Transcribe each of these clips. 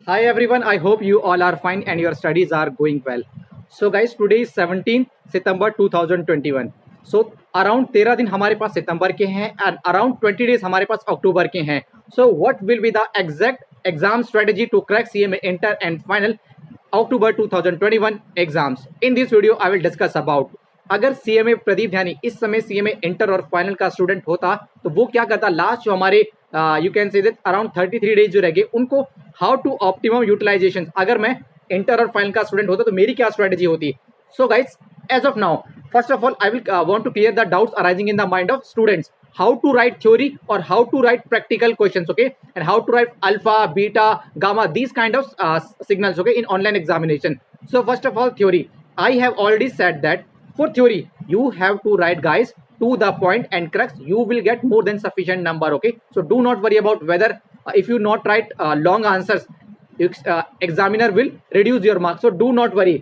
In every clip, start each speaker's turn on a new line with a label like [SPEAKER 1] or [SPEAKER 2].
[SPEAKER 1] Hi everyone, I hope you all are fine and your studies are going well. So guys, today is 17 September 2021. So around 13 दिन हमारे पास सितंबर के हैं and around 20 days हमारे पास अक्टूबर के हैं. So what will be the exact exam strategy to crack CMA Inter and Final October 2021 exams? In this video, I will discuss about अगर CMA Pradeep ध्यानी इस समय सीएमए इंटर और फाइनल का स्टूडेंट होता तो वो क्या करता, लास्ट जो हमारे you can say that around 33 days जो रह गए उनको हाउ टू ऑप्टिमम यूटिलाइजेशन, अगर मैं इंटर और फाइनल का स्टूडेंट होता तो मेरी क्या स्ट्रेटेजी होती. So guys, as of now first of all I will want to clear the doubts arising in the mind of students, how to write theory or how to write practical questions, okay, and how to write alpha, beta, gamma, these kind of signals, okay, in online examination. So first of all, theory, I have already said that for theory you have to write guys to the point and crux, you will get more than sufficient number, okay. So do not worry about whether if you not write long answers, examiner will reduce your marks. So do not worry,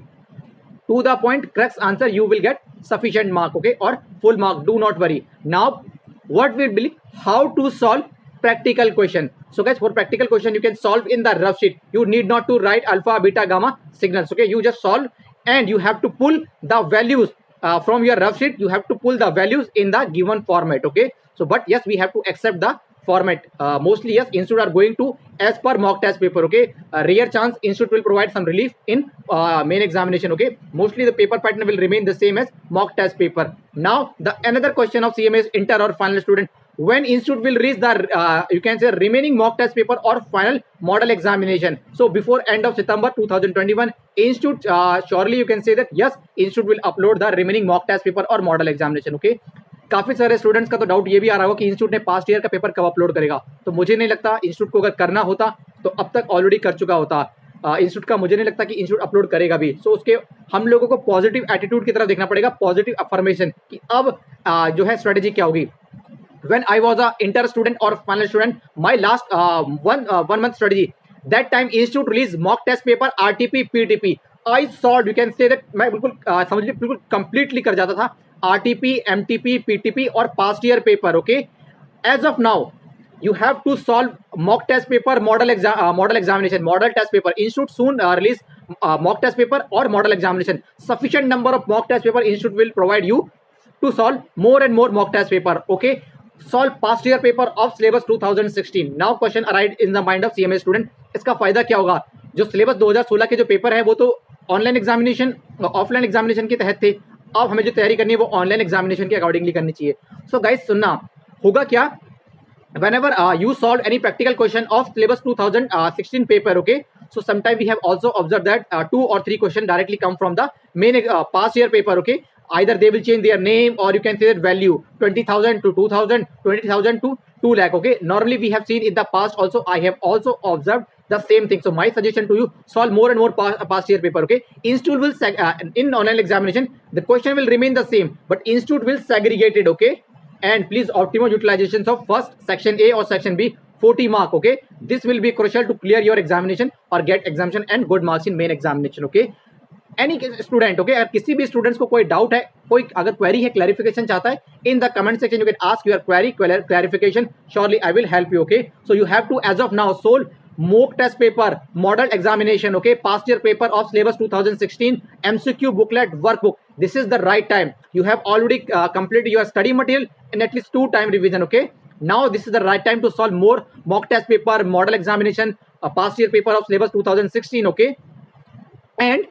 [SPEAKER 1] to the point crux answer you will get sufficient mark, okay, or full mark. Do not worry. Now what will be how to solve practical question. So guys, for practical question you can solve in the rough sheet. You need not to write alpha, beta, gamma signals, okay. You just solve and you have to pull the values from your rough sheet. You have to pull the values in the given format, okay. So but yes, we have to accept the format. Mostly yes, institute are going to as per mock test paper, okay. Rare chance institute will provide some relief in main examination, okay. Mostly the paper pattern will remain the same as mock test paper. Now the another question of CMA is inter or final student, when institute will reach the you can say remaining mock test paper or final model examination. So before end of September 2021, institute surely you can say that yes, institute will upload the remaining mock test paper or model examination, okay. काफी सारे students का तो doubt ये भी आ रहा होगा कि institute ने पास्ट ईयर का पेपर कब अपलोड करेगा. तो मुझे नहीं लगता, इंस्टीट्यूट को अगर करना होता तो अब तक ऑलरेडी कर चुका होता. इंस्टीट्यूट का मुझे नहीं लगता कि इंस्टीट्यूट अपलोड करेगा भी. सो उसके हम लोगों को पॉजिटिव एटीट्यूड की तरफ देखना पड़ेगा, पॉजिटिव अफर्मेशन कि अब जो है स्ट्रेटेजी क्या होगी. When I was a inter student or final student, my last one month strategy, that time institute released mock test paper RTP PTP. I solved, you can say that मैं बिल्कुल समझ लीजिए बिल्कुल कंप्लीटली कर जाता था RTP, MTP, PTP और past year paper, okay. As of now you have to solve mock test paper, model examination, model test paper. Institute soon release mock test paper or model examination. Sufficient number of mock test paper institute will provide you to solve more and more mock test paper, okay. Solve past year paper of syllabus 2016. Now question arise in the mind of CMA student. इसका फायदा क्या होगा, जो syllabus 2016 के जो paper है वो तो ऑनलाइन एग्जामिनेशन ऑफलाइन एग्जामिनेशन के तहत थे. अब हमें जो तैयारी करनी है वो ऑनलाइन एग्जामिनेशन के अकॉर्डिंगली करनी चाहिए. सो गाइस सुनना होगा क्या, whenever you solve any practical question of syllabus 2016 paper, okay. So sometime we have also observed that 2 or 3 question directly come from the main past year paper, okay. Either they will change their name or you can say that value 20,000 to 2,000, 20,000 to 2 lakh, okay. Normally we have seen in the past also, I have also observed the same thing. So my suggestion to you, solve more and more past year paper, okay. Institute will in online examination the question will remain the same, but institute will segregate it, okay. And please optimum utilizations of first section A or section B 40 mark, okay. This will be crucial to clear your examination or get exemption and good marks in main examination, okay. Any student, okay, अगर किसी भी students को कोई doubt है, कोई अगर query है, clarification चाहता है, in the comment section you can ask your query, clarification, surely I will help you, okay. So you have to as of now solve mock test paper, model examination, okay, past year paper of syllabus 2016, MCQ booklet, workbook. This is the right time. You have already completed your study material in at least 2 time revision, okay. Now this is the right time to solve more mock test paper, model examination, past year paper of syllabus 2016, okay. And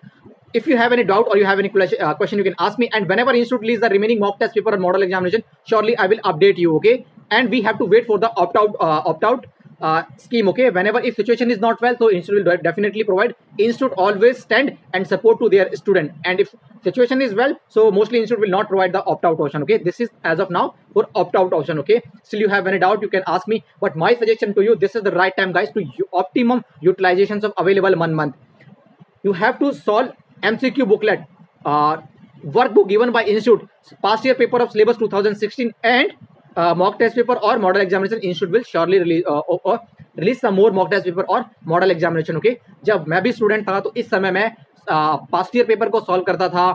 [SPEAKER 1] if you have any doubt or you have any question, you can ask me, and whenever institute release the remaining mock test paper or model examination, surely I will update you, okay. And we have to wait for the opt out scheme, okay. Whenever if situation is not well, so institute will definitely provide. Institute always stand and support to their student, and if situation is well, so mostly institute will not provide the opt-out option, okay. This is as of now for opt-out option, okay. Still you have any doubt you can ask me, but my suggestion to you, this is the right time guys to optimum utilizations of available 1 month. You have to solve MCQ booklet, workbook given by institute, past year paper of syllabus 2016 and mock test paper or model examination. Institute will surely release some more mock test paper और model examination, okay. जब मैं भी student था तो इस समय मैं past year paper को सॉल्व करता था,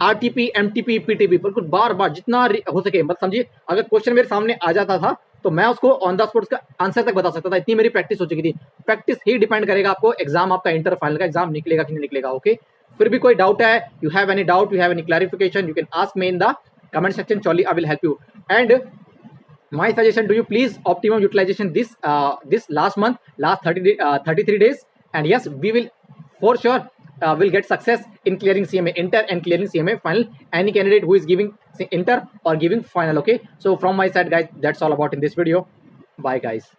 [SPEAKER 1] RTP, MTP, PTP, बिल्कुल बार बार जितना हो सके, मतलब समझिए अगर क्वेश्चन मेरे सामने आ जाता था तो मैं उसको ऑन द स्पॉट उसका आंसर तक बता सकता था, इतनी मेरी प्रैक्टिस हो चुकी थी। प्रैक्टिस ही डिपेंड करेगा आपको एग्जाम, आपका इंटर फाइनल का एग्जाम निकलेगा कि नहीं निकलेगा। ओके, फिर भी कोई डाउट है, you have any doubt, you have any clarification, you can ask me in the comment section. Surely I will help you. And my suggestion, do you please optimum utilization this last month, last 33 days, and yes, we will for sure will get success in clearing CMA inter and clearing CMA final. Any candidate who is giving inter or giving final. Okay, so from my side guys, that's all about in this video. Bye guys.